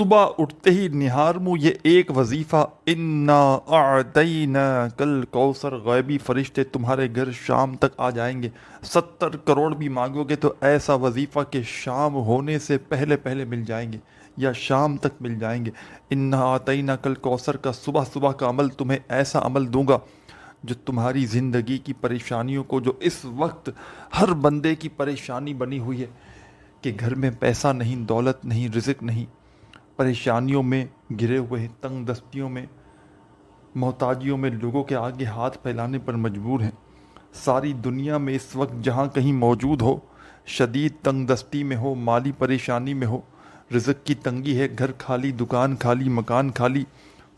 صبح اٹھتے ہی نہار منہ یہ ایک وظیفہ، انا اعطینا کل کوثر، غیبی فرشتے تمہارے گھر شام تک آ جائیں گے۔ 70 کروڑ بھی مانگو گے تو ایسا وظیفہ کہ شام ہونے سے پہلے پہلے مل جائیں گے یا شام تک مل جائیں گے۔ انا اعطینا کل کوثر کا صبح صبح کا عمل، تمہیں ایسا عمل دوں گا جو تمہاری زندگی کی پریشانیوں کو، جو اس وقت ہر بندے کی پریشانی بنی ہوئی ہے کہ گھر میں پیسہ نہیں، دولت نہیں، رزق نہیں، پریشانیوں میں گرے ہوئے ہیں، تنگ دستیوں میں، محتاجیوں میں لوگوں کے آگے ہاتھ پھیلانے پر مجبور ہیں۔ ساری دنیا میں اس وقت جہاں کہیں موجود ہو، شدید تنگ دستی میں ہو، مالی پریشانی میں ہو، رزق کی تنگی ہے، گھر خالی، دکان خالی، مکان خالی،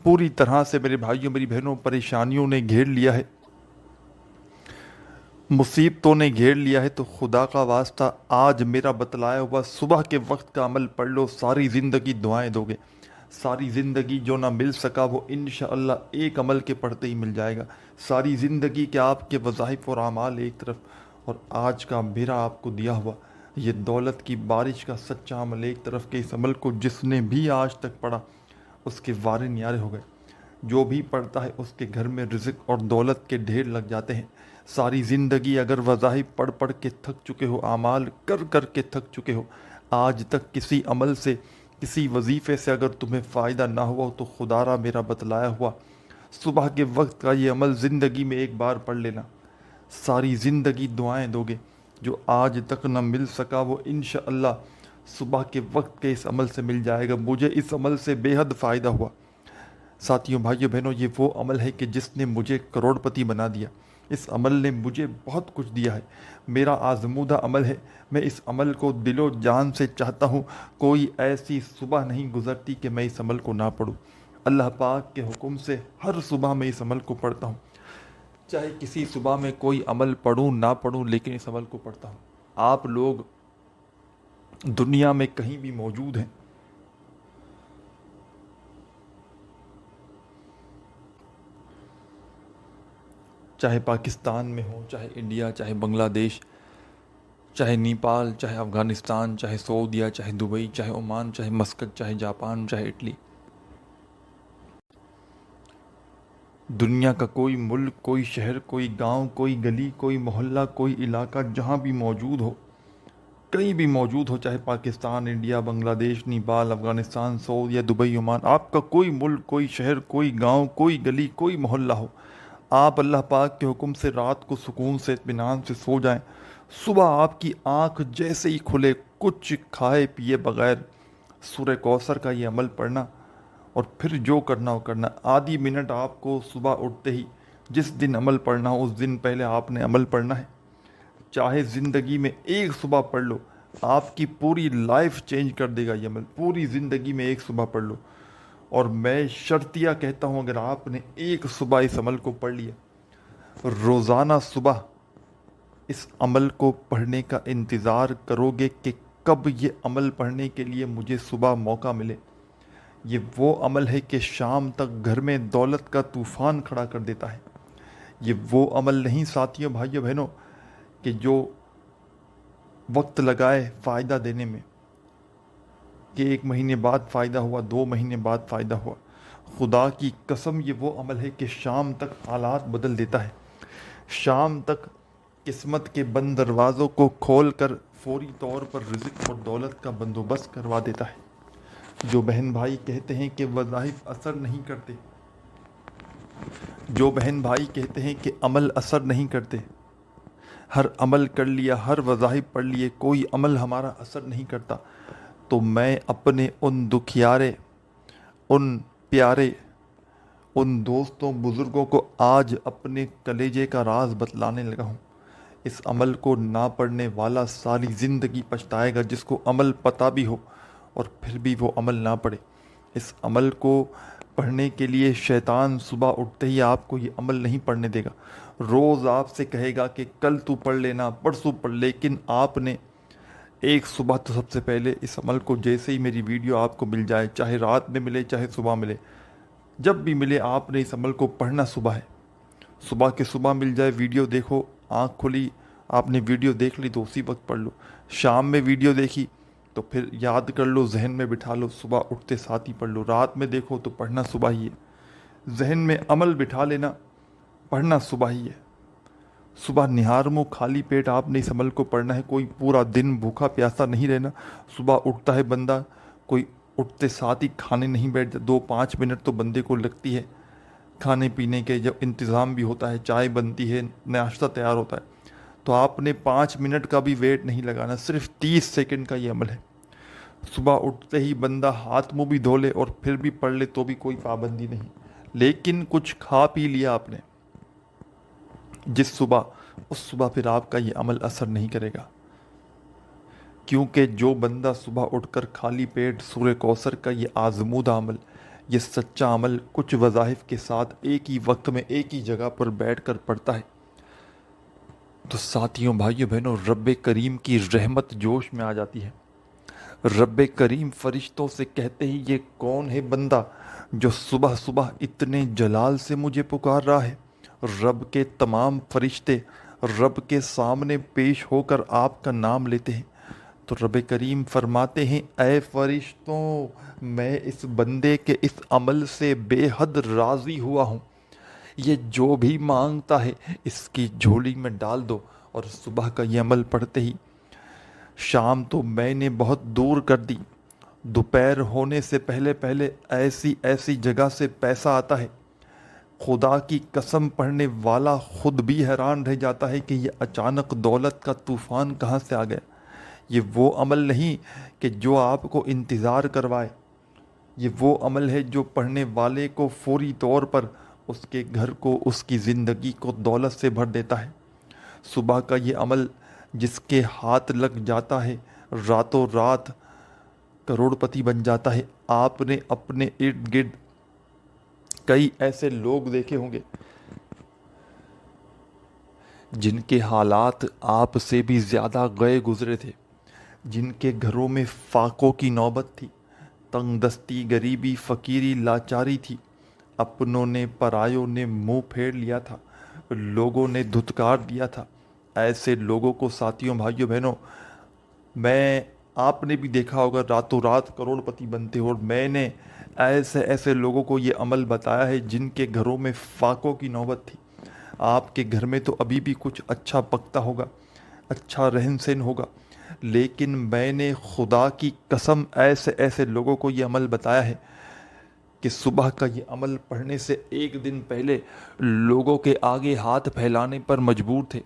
پوری طرح سے میرے بھائیوں میری بہنوں پریشانیوں نے گھیر لیا ہے، مصیبتوں نے گھیر لیا ہے، تو خدا کا واسطہ آج میرا بتلایا ہوا صبح کے وقت کا عمل پڑھ لو، ساری زندگی دعائیں دو گے۔ ساری زندگی جو نہ مل سکا وہ انشاءاللہ ایک عمل کے پڑھتے ہی مل جائے گا۔ ساری زندگی کے آپ کے وظائف اور اعمال ایک طرف، اور آج کا میرا آپ کو دیا ہوا یہ دولت کی بارش کا سچا عمل ایک طرف کے، اس عمل کو جس نے بھی آج تک پڑھا اس کے وارے نیارے ہو گئے۔ جو بھی پڑھتا ہے اس کے گھر میں رزق اور دولت کے ڈھیر لگ جاتے ہیں۔ ساری زندگی اگر وظائف پڑھ پڑھ کے تھک چکے ہو، اعمال کر کر کے تھک چکے ہو، آج تک کسی عمل سے، کسی وظیفے سے اگر تمہیں فائدہ نہ ہوا ہو، تو خدا را میرا بتلایا ہوا صبح کے وقت کا یہ عمل زندگی میں ایک بار پڑھ لینا، ساری زندگی دعائیں دو گے۔ جو آج تک نہ مل سکا وہ انشاءاللہ صبح کے وقت کے اس عمل سے مل جائے گا۔ مجھے اس عمل سے بے حد فائدہ ہوا ساتھیوں، بھائیوں، بہنوں، یہ وہ عمل ہے کہ جس نے مجھے کروڑ پتی بنا دیا۔ اس عمل نے مجھے بہت کچھ دیا ہے، میرا آزمودہ عمل ہے۔ میں اس عمل کو دل و جان سے چاہتا ہوں، کوئی ایسی صبح نہیں گزرتی کہ میں اس عمل کو نہ پڑھوں۔ اللہ پاک کے حکم سے ہر صبح میں اس عمل کو پڑھتا ہوں، چاہے کسی صبح میں کوئی عمل پڑھوں نہ پڑھوں، لیکن اس عمل کو پڑھتا ہوں۔ آپ لوگ دنیا میں کہیں بھی موجود ہیں، چاہے پاکستان میں ہو، چاہے انڈیا، چاہے بنگلہ دیش، چاہے نیپال، چاہے افغانستان، چاہے سعودیہ، چاہے دبئی، چاہے عمان، چاہے مسقط، چاہے جاپان، چاہے اٹلی، دنیا کا کوئی ملک، کوئی شہر، کوئی گاؤں، کوئی گلی، کوئی محلہ، کوئی علاقہ، جہاں بھی موجود ہو، کہیں بھی موجود ہو، چاہے پاکستان، انڈیا، بنگلہ دیش، نیپال، افغانستان، سعودیہ، دبئی، عمان، آپ کا کوئی ملک، کوئی شہر، کوئی گاؤں، کوئی گلی، کوئی محلہ ہو، آپ اللہ پاک کے حکم سے رات کو سکون سے اطمینان سے سو جائیں، صبح آپ کی آنکھ جیسے ہی کھلے، کچھ کھائے پیے بغیر سورہ کوثر کا یہ عمل پڑھنا، اور پھر جو کرنا ہو کرنا۔ آدھی منٹ آپ کو صبح اٹھتے ہی جس دن عمل پڑھنا ہو اس دن پہلے آپ نے عمل پڑھنا ہے، چاہے زندگی میں ایک صبح پڑھ لو، آپ کی پوری لائف چینج کر دے گا یہ عمل۔ پوری زندگی میں ایک صبح پڑھ لو، اور میں شرطیہ کہتا ہوں اگر آپ نے ایک صبح اس عمل کو پڑھ لیا، روزانہ صبح اس عمل کو پڑھنے کا انتظار کرو گے کہ کب یہ عمل پڑھنے کے لیے مجھے صبح موقع ملے۔ یہ وہ عمل ہے کہ شام تک گھر میں دولت کا طوفان کھڑا کر دیتا ہے۔ یہ وہ عمل نہیں ساتھیوں، بھائیوں، بہنوں، کہ جو وقت لگائے فائدہ دینے میں، کہ 1 مہینے بعد فائدہ ہوا، 2 مہینے بعد فائدہ ہوا۔ خدا کی قسم یہ وہ عمل ہے کہ شام تک حالات بدل دیتا ہے، شام تک قسمت کے بند دروازوں کو کھول کر فوری طور پر رزق اور دولت کا بندوبست کروا دیتا ہے۔ جو بہن بھائی کہتے ہیں کہ وظائف اثر نہیں کرتے، جو بہن بھائی کہتے ہیں کہ عمل اثر نہیں کرتے، ہر عمل کر لیا، ہر وظائف پڑھ لیے، کوئی عمل ہمارا اثر نہیں کرتا، تو میں اپنے ان دکھیارے، ان پیارے، ان دوستوں، بزرگوں کو آج اپنے کلیجے کا راز بتلانے لگا ہوں۔ اس عمل کو نہ پڑھنے والا ساری زندگی پچھتائے گا، جس کو عمل پتہ بھی ہو اور پھر بھی وہ عمل نہ پڑھے۔ اس عمل کو پڑھنے کے لیے شیطان صبح اٹھتے ہی آپ کو یہ عمل نہیں پڑھنے دے گا، روز آپ سے کہے گا کہ کل تو پڑھ لینا، پرسوں پڑھ، لیکن آپ نے ایک صبح تو سب سے پہلے اس عمل کو، جیسے ہی میری ویڈیو آپ کو مل جائے، چاہے رات میں ملے چاہے صبح ملے، جب بھی ملے آپ نے اس عمل کو پڑھنا صبح ہے۔ صبح کے صبح مل جائے، ویڈیو دیکھو، آنکھ کھلی، آپ نے ویڈیو دیکھ لی تو اسی وقت پڑھ لو۔ شام میں ویڈیو دیکھی، تو پھر یاد کر لو، ذہن میں بٹھا لو، صبح اٹھتے ساتھ ہی پڑھ لو، رات میں دیکھو تو پڑھنا صبح ہی ہے، ذہن میں عمل بٹھا لینا، پڑھنا صبح ہی ہے۔ صبح نہار منہ خالی پیٹ آپ نے اس عمل کو پڑھنا ہے، کوئی پورا دن بھوکا پیاسا نہیں رہنا۔ صبح اٹھتا ہے بندہ، کوئی اٹھتے ساتھ ہی کھانے نہیں بیٹھ جاتا، 2-5 منٹ تو بندے کو لگتی ہے کھانے پینے کے، جب انتظام بھی ہوتا ہے، چائے بنتی ہے، ناشتہ تیار ہوتا ہے، تو آپ نے 5 منٹ کا بھی ویٹ نہیں لگانا، صرف 30 سیکنڈ کا یہ عمل ہے۔ صبح اٹھتے ہی بندہ ہاتھ منہ بھی دھو لے اور پھر بھی پڑھ لے تو بھی کوئی پابندی نہیں، لیکن کچھ کھا پی لیا آپ نے جس صبح، اس صبح پھر آپ کا یہ عمل اثر نہیں کرے گا، کیونکہ جو بندہ صبح اٹھ کر خالی پیٹ سورہ کوثر کا یہ آزمودہ عمل، یہ سچا عمل کچھ وظائف کے ساتھ ایک ہی وقت میں ایک ہی جگہ پر بیٹھ کر پڑھتا ہے، تو ساتھیوں بھائیوں بہنوں، رب کریم کی رحمت جوش میں آ جاتی ہے۔ رب کریم فرشتوں سے کہتے ہی یہ کون ہے بندہ جو صبح صبح اتنے جلال سے مجھے پکار رہا ہے۔ رب کے تمام فرشتے رب کے سامنے پیش ہو کر آپ کا نام لیتے ہیں، تو رب کریم فرماتے ہیں اے فرشتوں، میں اس بندے کے اس عمل سے بے حد راضی ہوا ہوں، یہ جو بھی مانگتا ہے اس کی جھولی میں ڈال دو۔ اور صبح کا یہ عمل پڑھتے ہی شام تو میں نے بہت دور کر دی، دوپہر ہونے سے پہلے پہلے ایسی ایسی جگہ سے پیسہ آتا ہے، خدا کی قسم پڑھنے والا خود بھی حیران رہ جاتا ہے کہ یہ اچانک دولت کا طوفان کہاں سے آ گیا۔ یہ وہ عمل نہیں کہ جو آپ کو انتظار کروائے، یہ وہ عمل ہے جو پڑھنے والے کو فوری طور پر اس کے گھر کو، اس کی زندگی کو دولت سے بھر دیتا ہے۔ صبح کا یہ عمل جس کے ہاتھ لگ جاتا ہے راتوں رات کروڑ پتی بن جاتا ہے۔ آپ نے اپنے ارد گرد کئی ایسے لوگ دیکھے ہوں گے جن کے حالات آپ سے بھی زیادہ گئے گزرے تھے، جن کے گھروں میں فاقوں کی نوبت تھی، تنگ دستی، غریبی، فقیری، لاچاری تھی، اپنوں نے پرایوں نے منہ پھیر لیا تھا، لوگوں نے دھتکار دیا تھا۔ ایسے لوگوں کو ساتھیوں بھائیوں بہنوں، آپ نے بھی دیکھا ہوگا راتوں رات کروڑ پتی بنتے ہو، اور میں نے ایسے لوگوں کو یہ عمل بتایا ہے جن کے گھروں میں فاقوں کی نوبت تھی۔ آپ کے گھر میں تو ابھی بھی کچھ اچھا پکتا ہوگا، اچھا رہن سہن ہوگا، لیکن میں نے خدا کی قسم ایسے لوگوں کو یہ عمل بتایا ہے کہ صبح کا یہ عمل پڑھنے سے ایک دن پہلے لوگوں کے آگے ہاتھ پھیلانے پر مجبور تھے،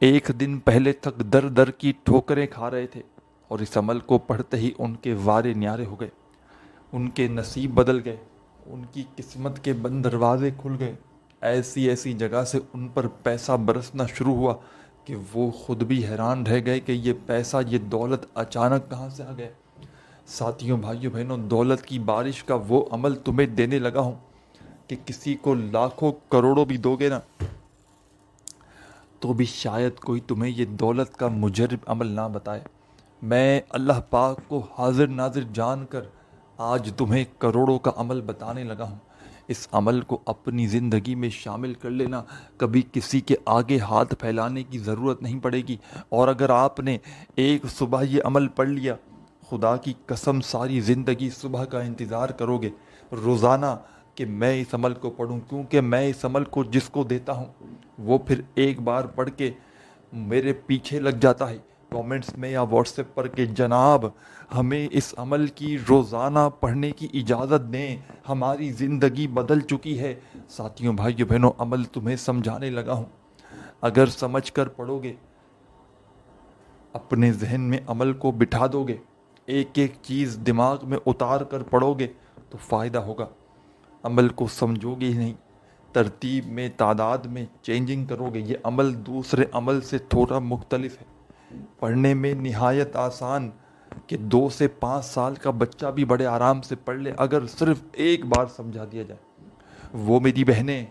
ایک دن پہلے تک در در کی ٹھوکریں کھا رہے تھے، اور اس عمل کو پڑھتے ہی ان کے وارے نیارے ہو گئے، ان کے نصیب بدل گئے، ان کی قسمت کے بند دروازے کھل گئے، ایسی جگہ سے ان پر پیسہ برسنا شروع ہوا کہ وہ خود بھی حیران رہ گئے کہ یہ پیسہ، یہ دولت اچانک کہاں سے آ گیا۔ ساتھیوں بھائیوں بہنوں، دولت کی بارش کا وہ عمل تمہیں دینے لگا ہوں کہ کسی کو لاکھوں کروڑوں بھی دو گے نا تو بھی شاید کوئی تمہیں یہ دولت کا مجرب عمل نہ بتائے۔ میں اللہ پاک کو حاضر ناظر جان کر آج تمہیں کروڑوں کا عمل بتانے لگا ہوں، اس عمل کو اپنی زندگی میں شامل کر لینا، کبھی کسی کے آگے ہاتھ پھیلانے کی ضرورت نہیں پڑے گی۔ اور اگر آپ نے ایک صبح یہ عمل پڑھ لیا، خدا کی قسم ساری زندگی صبح کا انتظار کرو گے روزانہ کہ میں اس عمل کو پڑھوں، کیونکہ میں اس عمل کو جس کو دیتا ہوں وہ پھر ایک بار پڑھ کے میرے پیچھے لگ جاتا ہے کامنٹس میں یا واٹس ایپ پر کہ جناب ہمیں اس عمل کی روزانہ پڑھنے کی اجازت دیں، ہماری زندگی بدل چکی ہے۔ ساتھیوں بھائیوں بہنوں، عمل تمہیں سمجھانے لگا ہوں، اگر سمجھ کر پڑھو گے، اپنے ذہن میں عمل کو بٹھا دو گے، ایک ایک چیز دماغ میں اتار کر پڑھو گے تو فائدہ ہوگا۔ عمل کو سمجھو گے ہی نہیں، ترتیب میں، تعداد میں چینجنگ کرو گے۔ یہ عمل دوسرے عمل سے تھوڑا مختلف ہے، پڑھنے میں نہایت آسان کہ 2 سے 5 سال کا بچہ بھی بڑے آرام سے پڑھ لے اگر صرف ایک بار سمجھا دیا جائے۔ وہ میری بہنیں،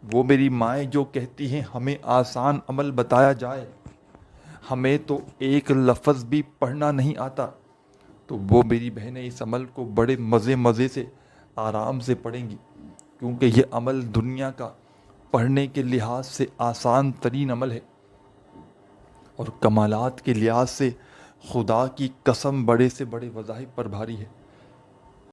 وہ میری مائیں جو کہتی ہیں ہمیں آسان عمل بتایا جائے، ہمیں تو ایک لفظ بھی پڑھنا نہیں آتا، تو وہ میری بہنیں اس عمل کو بڑے مزے سے آرام سے پڑھیں گی، کیونکہ یہ عمل دنیا کا پڑھنے کے لحاظ سے آسان ترین عمل ہے، اور کمالات کے لحاظ سے خدا کی قسم بڑے سے بڑے وظائف پر بھاری ہے،